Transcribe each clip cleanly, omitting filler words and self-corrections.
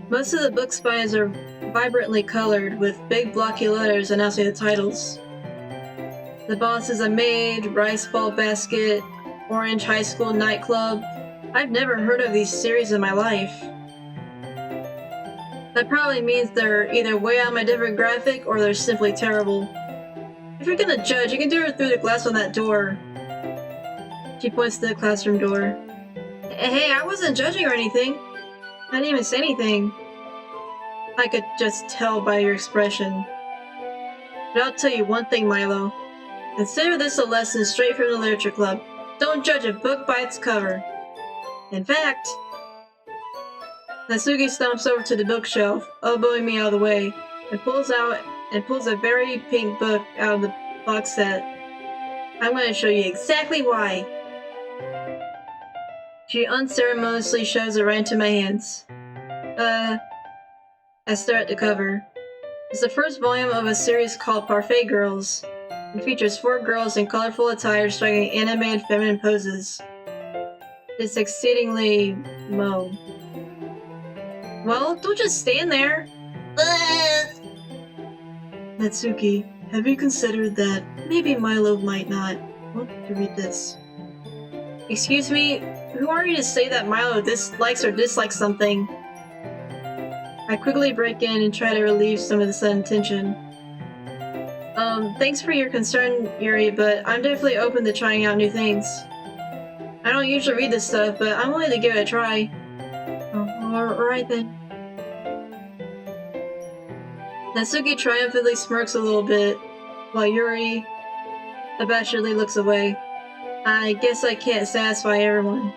Most of the book spines are vibrantly colored, with big blocky letters announcing the titles. The Boss is a Maid, Rice Ball Basket, Orange High School Nightclub. I've never heard of these series in my life. That probably means they're either way on my demographic or they're simply terrible. If you're gonna judge, you can do it through the glass on that door. She points to the classroom door. Hey, I wasn't judging or anything. I didn't even say anything. I could just tell by your expression. But I'll tell you one thing, Milo. Consider this a lesson straight from the Literature Club. Don't judge a book by its cover. In fact, Natsuki stomps over to the bookshelf, elbowing me out of the way, and pulls a very pink book out of the box set. I'm going to show you exactly why. She unceremoniously shoves it right into my hands. I stare at the cover. It's the first volume of a series called Parfait Girls. It features 4 girls in colorful attire striking animated feminine poses. It's exceedingly Mo. Well, don't just stand there. Natsuki, have you considered that maybe Milo might not want to read this? Excuse me, who are you to say that Milo dislikes or dislikes something? I quickly break in and try to relieve some of the sudden tension. Thanks for your concern, Yuri, but I'm definitely open to trying out new things. I don't usually read this stuff, but I'm willing to give it a try. Oh, alright then. Natsuki triumphantly smirks a little bit, while Yuri abashedly looks away. I guess I can't satisfy everyone.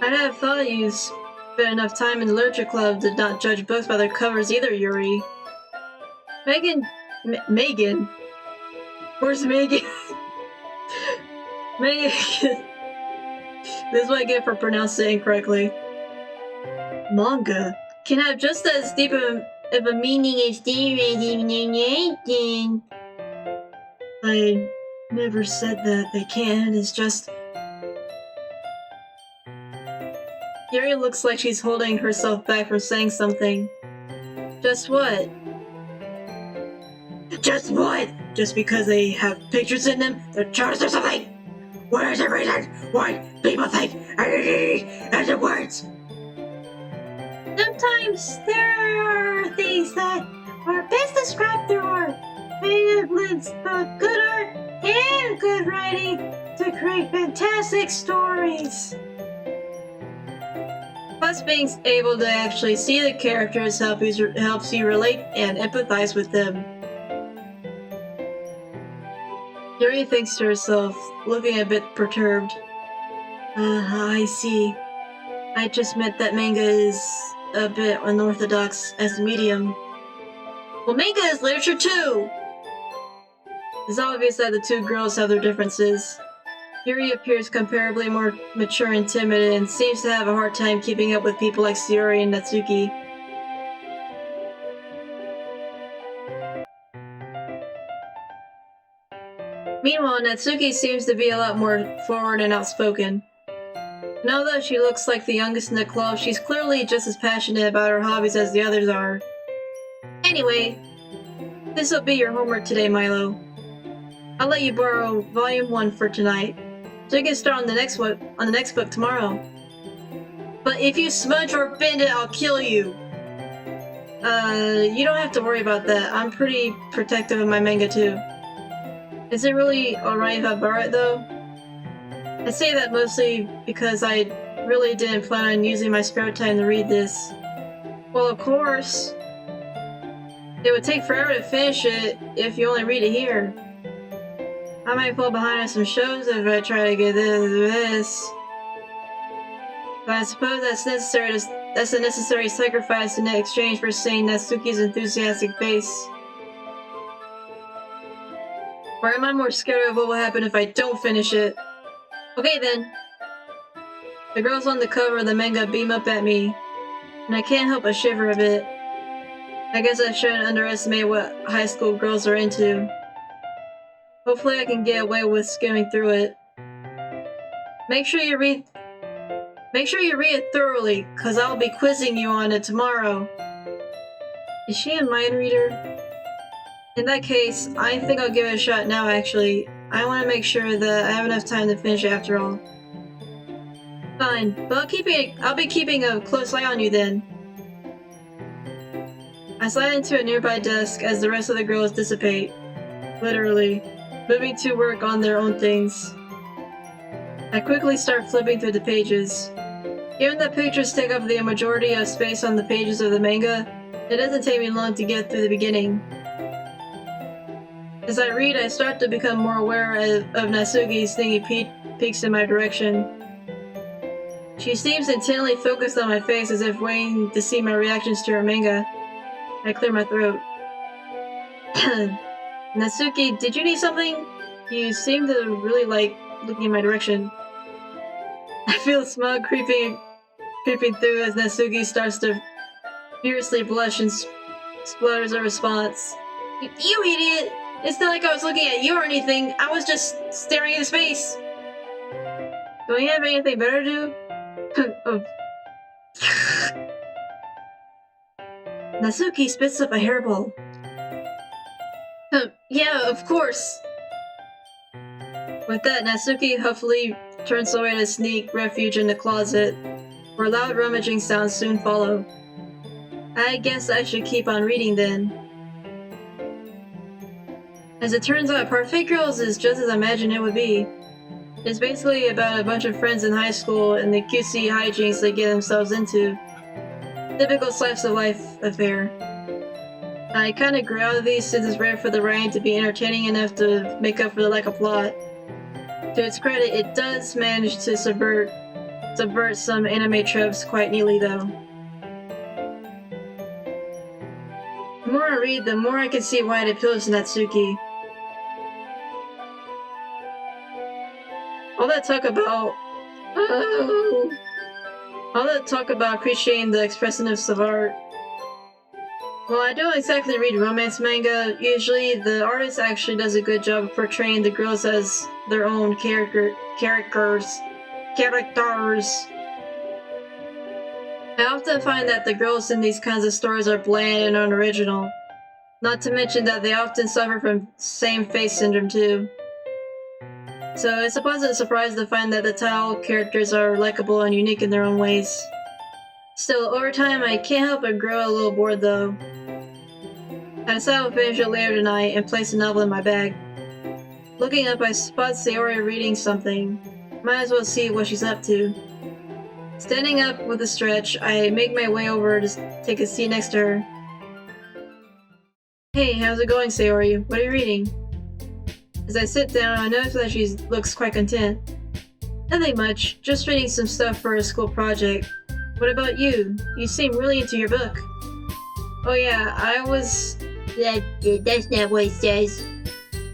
I'd have thought you spent enough time in the Literature Club to not judge books by their covers either, Yuri. Megan? Where's Megan? Megan. This is what I get for pronouncing it incorrectly. Manga can have just as deep of a meaning as I never said that they can. It's just... Yuri looks like she's holding herself back from saying something. Just what? Just what? Just because they have pictures in them, they're charged or something? What is the reason why people think as the words? Sometimes there are things that are best described through art. It blends both good art and good writing to create fantastic stories. Plus, being able to actually see the characters helps you relate and empathize with them. Yuri thinks to herself, looking a bit perturbed. I see. I just meant that manga is a bit unorthodox as a medium. Well, manga is literature too! It's obvious that the 2 girls have their differences. Yuri appears comparably more mature and timid and seems to have a hard time keeping up with people like Sayori and Natsuki. Meanwhile, Natsuki seems to be a lot more forward and outspoken. And although she looks like the youngest in the club, she's clearly just as passionate about her hobbies as the others are. Anyway, this will be your homework today, Milo. I'll let you borrow Volume 1 for tonight, so you can start on the next book tomorrow. But if you smudge or bend it, I'll kill you. You don't have to worry about that. I'm pretty protective of my manga too. Is it really alright if I borrow it though? I say that mostly because I really didn't plan on using my spare time to read this. Well, of course. It would take forever to finish it if you only read it here. I might fall behind on some shows if I try to get this. But I suppose that's a necessary sacrifice in exchange for seeing Natsuki's enthusiastic face. Or am I more scared of what will happen if I don't finish it? Okay then. The girls on the cover of the manga beam up at me, and I can't help but shiver a bit. I guess I shouldn't underestimate what high school girls are into. Hopefully I can get away with skimming through it. Make sure you read Make sure you read it thoroughly, cause I'll be quizzing you on it tomorrow. Is she a mind reader? In that case, I think I'll give it a shot now actually. I want to make sure that I have enough time to finish it after all. Fine, but I'll be keeping a close eye on you then. I slide into a nearby desk as the rest of the girls dissipate. Literally, moving to work on their own things. I quickly start flipping through the pages. Given that pictures take up the majority of space on the pages of the manga, it doesn't take me long to get through the beginning. As I read, I start to become more aware of Natsuki's sneaky peeks in my direction. She seems intently focused on my face as if waiting to see my reactions to her manga. I clear my throat. Natsuki, did you need something? You seem to really like looking in my direction. I feel smug creeping through as Natsuki starts to furiously blush and splutters a response. You idiot! It's not like I was looking at you or anything. I was just staring into space. Don't you have anything better to do? Oh. Natsuki spits up a hairball. Yeah, of course. With that, Natsuki huffily turns away to sneak refuge in the closet, where loud rummaging sounds soon follow. I guess I should keep on reading then. As it turns out, Parfait Girls is just as I imagined it would be. It's basically about a bunch of friends in high school and the cutesy hijinks they get themselves into. Typical slice of life affair. I kinda grew out of these since it's rare for the writing to be entertaining enough to make up for the lack of plot. To its credit, it does manage to subvert some anime tropes quite neatly though. The more I read, the more I can see why it appeals to Natsuki. All that talk about appreciating the expressiveness of art. Well, I don't exactly read romance manga. Usually, the artist actually does a good job of portraying the girls as their own characters. I often find that the girls in these kinds of stories are bland and unoriginal. Not to mention that they often suffer from same-face syndrome too. So it's a pleasant surprise to find that the title characters are likable and unique in their own ways. Still, over time, I can't help but grow a little bored though. I decide I'll finish it later tonight and place the novel in my bag. Looking up, I spot Sayori reading something. Might as well see what she's up to. Standing up with a stretch, I make my way over to take a seat next to her. Hey, how's it going, Sayori? What are you reading? As I sit down, I notice that she looks quite content. Nothing much, just reading some stuff for a school project. What about you? You seem really into your book. Oh yeah, I was... That's not what it says.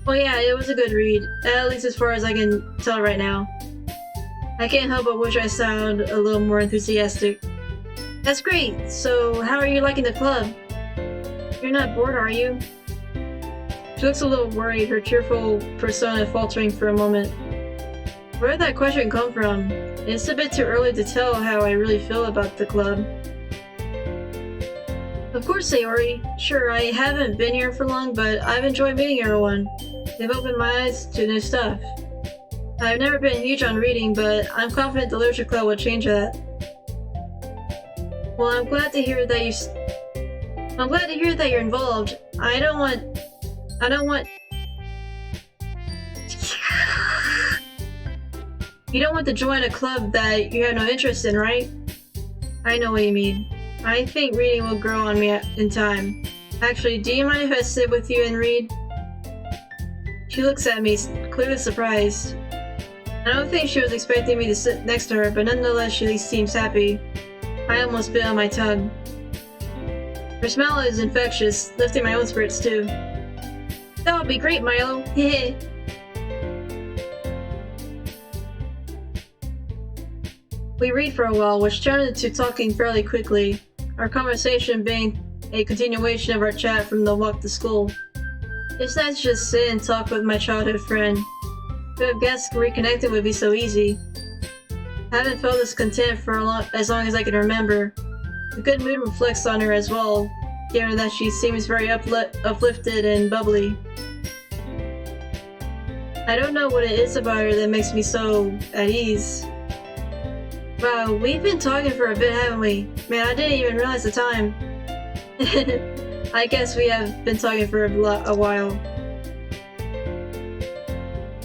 Oh yeah, it was a good read, at least as far as I can tell right now. I can't help but wish I sound a little more enthusiastic. That's great, so how are you liking the club? You're not bored, are you? She looks a little worried, her cheerful persona faltering for a moment. Where did that question come from? It's a bit too early to tell how I really feel about the club. Of course, Sayori. Sure, I haven't been here for long, but I've enjoyed meeting everyone. They've opened my eyes to new stuff. I've never been huge on reading, but I'm confident the literature club will change that. Well, I'm glad to hear that you're involved. I don't want... You don't want to join a club that you have no interest in, right? I know what you mean. I think reading will grow on me in time. Actually, do you mind if I sit with you and read? She looks at me, clearly surprised. I don't think she was expecting me to sit next to her, but nonetheless she seems happy. I almost bit on my tongue. Her smile is infectious, lifting my own spirits too. That would be great, Milo. Hehe. We read for a while, which turned into talking fairly quickly, our conversation being a continuation of our chat from the walk to school. It's nice to just sit and talk with my childhood friend. Who have guessed reconnecting would be so easy. I haven't felt this content for as long as I can remember. The good mood reflects on her as well, given that she seems very uplifted and bubbly. I don't know what it is about her that makes me so at ease. Wow, we've been talking for a bit, haven't we? Man, I didn't even realize the time. I guess we have been talking for a while.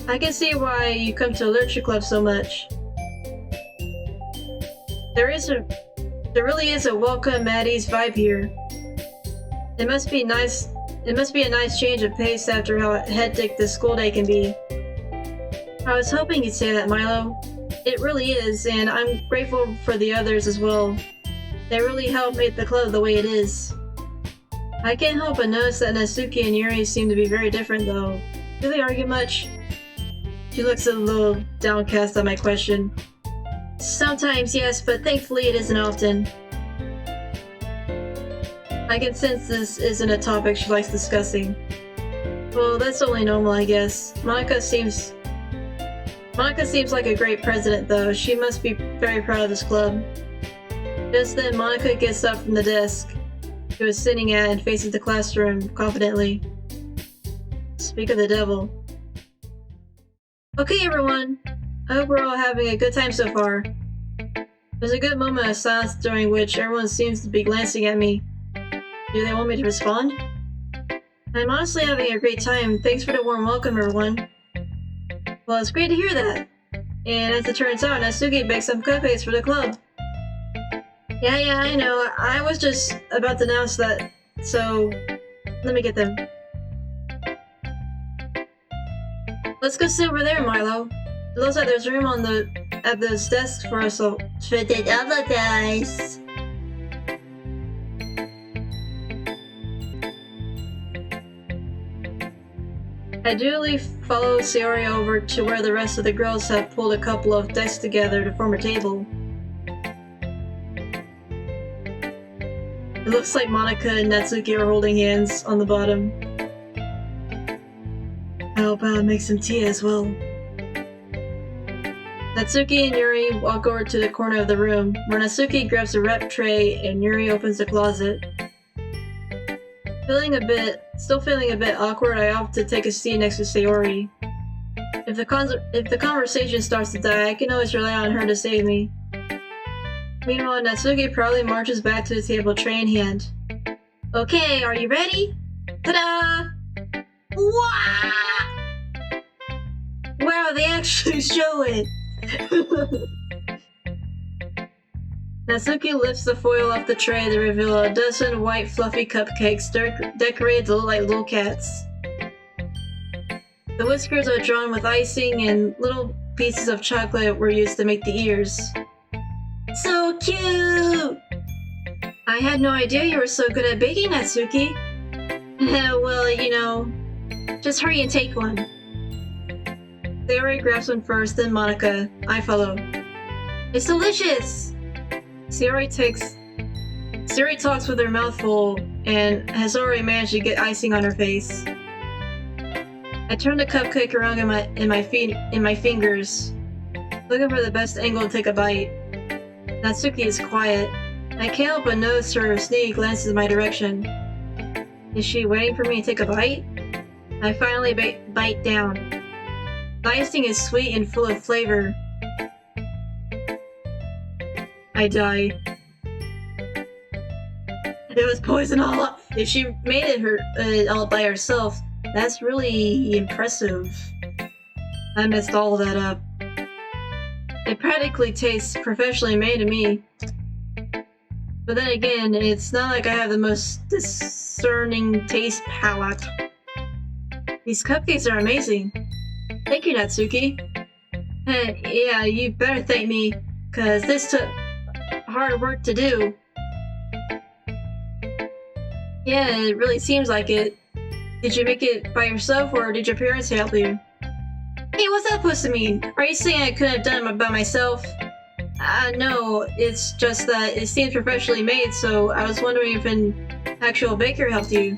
I can see why you come to Literature Club so much. There really is a welcome at ease vibe here. It must be nice. It must be a nice change of pace after how hectic the school day can be. I was hoping you'd say that, Milo. It really is, and I'm grateful for the others as well. They really helped make the club the way it is. I can't help but notice that Natsuki and Yuri seem to be very different, though. Do they argue much? She looks a little downcast at my question. Sometimes, yes, but thankfully it isn't often. I can sense this isn't a topic she likes discussing. Well, that's only normal, I guess. Monica seems like a great president, though. She must be very proud of this club. Just then, Monica gets up from the desk she was sitting at and faces the classroom confidently. Speak of the devil. Okay, everyone. I hope we're all having a good time so far. There's a good moment of silence during which everyone seems to be glancing at me. Do they want me to respond? I'm honestly having a great time. Thanks for the warm welcome, everyone. Well, it's great to hear that. And as it turns out, Natsuki baked some cupcakes for the club. Yeah, I know. I was just about to announce that, so let me get them. Let's go sit over there, Milo. It looks like there's room at those desks for us to fit the other guys. I duly follow Sayori over to where the rest of the girls have pulled a couple of desks together to form a table. It looks like Monica and Natsuki are holding hands on the bottom. I hope I'll make some tea as well. Natsuki and Yuri walk over to the corner of the room, where Natsuki grabs a rep tray and Yuri opens the closet. Still feeling a bit awkward, I opt to take a seat next to Sayori. If the conversation starts to die, I can always rely on her to save me. Meanwhile, Natsuki proudly marches back to the table, tray in hand. Okay, are you ready? Ta-da! Wow! Wow, they actually show it! Natsuki lifts the foil off the tray to reveal a dozen white fluffy cupcakes decorated to look like little cats. The whiskers are drawn with icing and little pieces of chocolate were used to make the ears. So cute! I had no idea you were so good at baking, Natsuki. Well, you know, just hurry and take one. Sayori grabs one first, then Monica. I follow. It's delicious! Sayori talks with her mouth full and has already managed to get icing on her face. I turn the cupcake around in my fingers, looking for the best angle to take a bite. Natsuki is quiet. I can't help but notice her sneaky glances in my direction. Is she waiting for me to take a bite? I finally bite down. The icing is sweet and full of flavor. I die. It was poison all up. If she made it all by herself, that's really impressive. I messed all of that up. It practically tastes professionally made to me. But then again, it's not like I have the most discerning taste palette. These cupcakes are amazing. Thank you, Natsuki. Yeah, you better thank me, cause this took hard work to do. Yeah, it really seems like it. Did you make it by yourself, or did your parents help you? Hey, what's that supposed to mean? Are you saying I couldn't have done it by myself? No, it's just that it seems professionally made, so I was wondering if an actual baker helped you.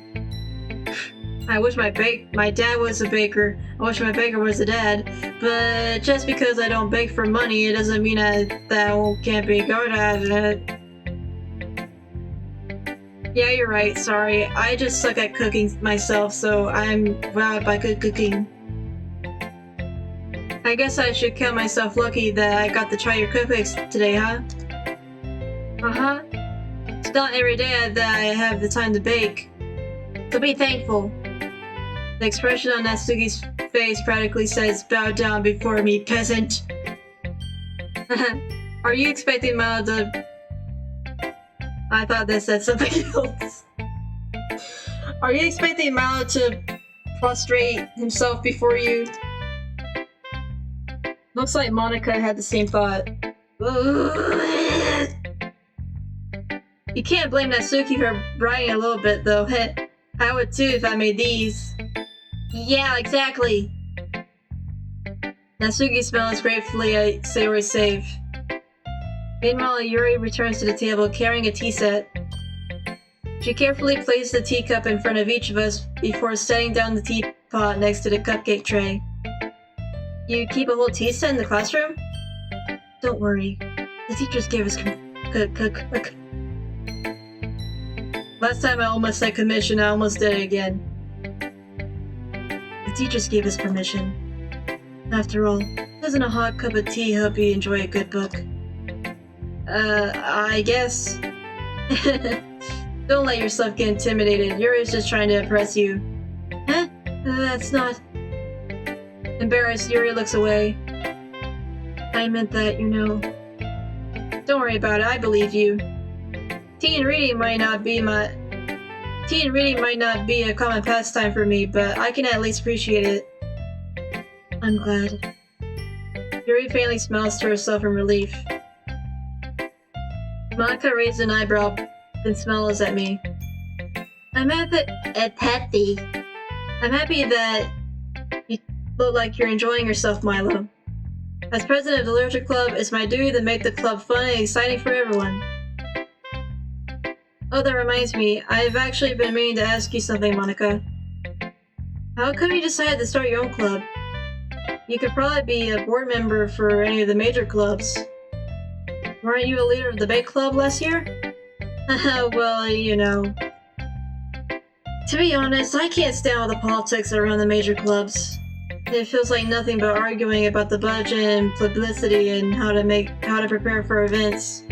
I wish my dad was a baker. I wish my baker was a dad. But just because I don't bake for money, it doesn't mean that can't be good at it. Yeah, you're right. Sorry. I just suck at cooking myself, so I'm wowed by good cooking. I guess I should count myself lucky that I got to try your cookbooks today, huh? Uh-huh. It's not every day that I have the time to bake. So be thankful. The expression on Natsuki's face practically says, bow down before me, peasant. Are you expecting Milo to... I thought that said something else. Are you expecting Milo to prostrate himself before you? Looks like Monica had the same thought. You can't blame Natsuki for bragging a little bit, though. I would too if I made these. Yeah, exactly. Natsuki smiles gratefully at Sayori's save. Meanwhile, Yuri returns to the table carrying a tea set. She carefully places the teacup in front of each of us before setting down the teapot next to the cupcake tray. You keep a whole tea set in the classroom? Don't worry. The teachers gave us Last time I almost said commission, I almost did it again. The teachers gave us permission. After all, doesn't a hot cup of tea help you enjoy a good book? I guess. Don't let yourself get intimidated. Yuri's just trying to impress you. Huh? That's not... Embarrassed, Yuri looks away. I meant that, you know. Don't worry about it, I believe you. Tea and reading might not be a common pastime for me, but I can at least appreciate it. I'm glad. Yuri faintly smiles to herself in relief. Monica raised an eyebrow, then smiles at me. I'm happy that you look like you're enjoying yourself, Milo. As president of the Literature Club, it's my duty to make the club fun and exciting for everyone. Oh, that reminds me, I've actually been meaning to ask you something, Monica. How come you decided to start your own club? You could probably be a board member for any of the major clubs. Weren't you a leader of the bake club last year? Well, you know. To be honest, I can't stand all the politics around the major clubs. It feels like nothing but arguing about the budget and publicity and how to prepare for events.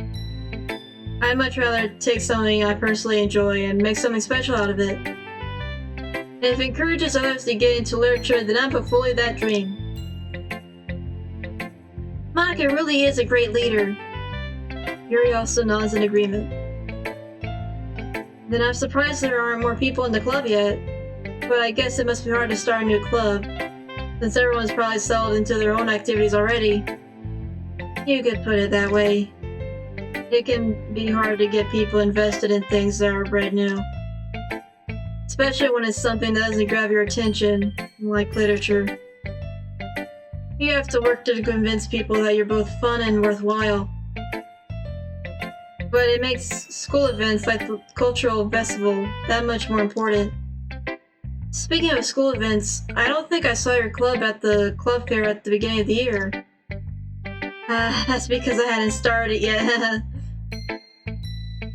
I'd much rather take something I personally enjoy and make something special out of it. And if it encourages others to get into literature, then I'm fulfilling that dream. Monica really is a great leader. Yuri also nods in agreement. Then I'm surprised there aren't more people in the club yet, but I guess it must be hard to start a new club, since everyone's probably settled into their own activities already. You could put it that way. It can be hard to get people invested in things that are brand new. Especially when it's something that doesn't grab your attention, like literature. You have to work to convince people that you're both fun and worthwhile. But it makes school events like the cultural festival that much more important. Speaking of school events, I don't think I saw your club at the club fair at the beginning of the year. That's because I hadn't started yet.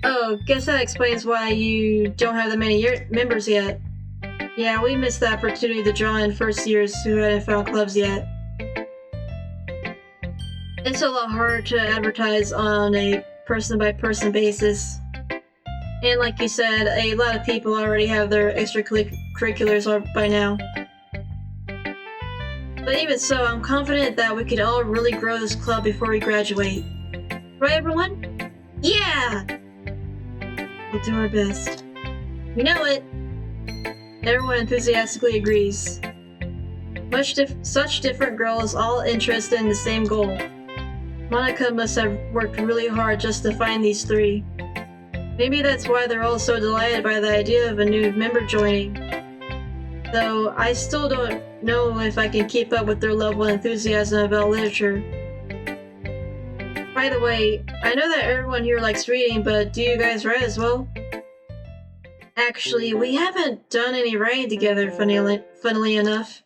Oh, guess that explains why you don't have that many members yet. Yeah, we missed the opportunity to draw in first years who hadn't found clubs yet. It's a lot harder to advertise on a person-by-person basis. And like you said, a lot of people already have their extracurriculars by now. But even so, I'm confident that we could all really grow this club before we graduate. Right, everyone? Yeah! We'll do our best. We know it! Everyone enthusiastically agrees. Such different girls, all interested in the same goal. Monica must have worked really hard just to find these three. Maybe that's why they're all so delighted by the idea of a new member joining. Though I still don't know if I can keep up with their level of enthusiasm about literature. By the way, I know that everyone here likes reading, but do you guys write as well? Actually, we haven't done any writing together, funnily enough.